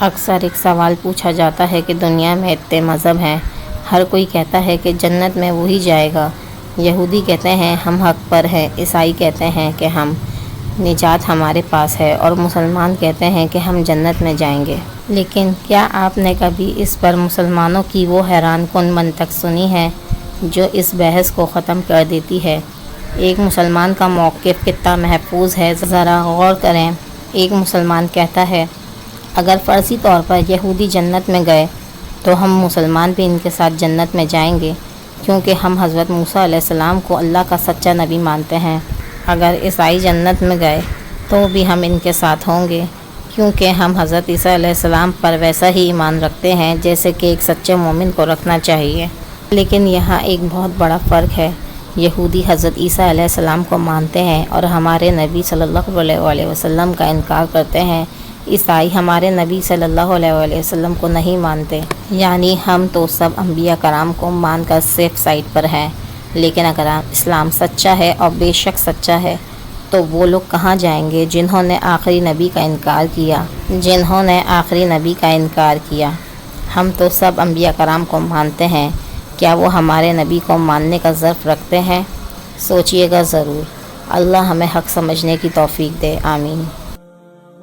اکثر ایک سوال پوچھا جاتا ہے کہ دنیا میں اتنے مذہب ہیں، ہر کوئی کہتا ہے کہ جنت میں وہی جائے گا۔ یہودی کہتے ہیں ہم حق پر ہیں، عیسائی کہتے ہیں کہ ہم نجات ہمارے پاس ہے، اور مسلمان کہتے ہیں کہ ہم جنت میں جائیں گے۔ لیکن کیا آپ نے کبھی اس پر مسلمانوں کی وہ حیران کن منطق سنی ہے جو اس بحث کو ختم کر دیتی ہے؟ ایک مسلمان کا موقف کتنا محفوظ ہے، ذرا غور کریں۔ ایک مسلمان کہتا ہے اگر فرضی طور پر یہودی جنت میں گئے تو ہم مسلمان بھی ان کے ساتھ جنت میں جائیں گے، کیونکہ ہم حضرت موسیٰ علیہ السلام کو اللہ کا سچا نبی مانتے ہیں۔ اگر عیسائی جنت میں گئے تو بھی ہم ان کے ساتھ ہوں گے، کیونکہ ہم حضرت عیسیٰ علیہ السلام پر ویسا ہی ایمان رکھتے ہیں جیسے کہ ایک سچے مومن کو رکھنا چاہیے۔ لیکن یہاں ایک بہت بڑا فرق ہے۔ یہودی حضرت عیسیٰ علیہ السلام کو مانتے ہیں اور ہمارے نبی صلی اللہ علیہ وسلم کا انکار کرتے ہیں۔ عیسائی ہمارے نبی صلی اللہ علیہ وسلم کو نہیں مانتے۔ یعنی ہم تو سب انبیاء کرام کو مان کر سیف سائٹ پر ہیں۔ لیکن اگر اسلام سچا ہے اور بے شک سچا ہے تو وہ لوگ کہاں جائیں گے جنہوں نے آخری نبی کا انکار کیا؟ ہم تو سب انبیاء کرام کو مانتے ہیں، کیا وہ ہمارے نبی کو ماننے کا ظرف رکھتے ہیں؟ سوچئے گا ضرور۔ اللہ ہمیں حق سمجھنے کی توفیق دے، آمین۔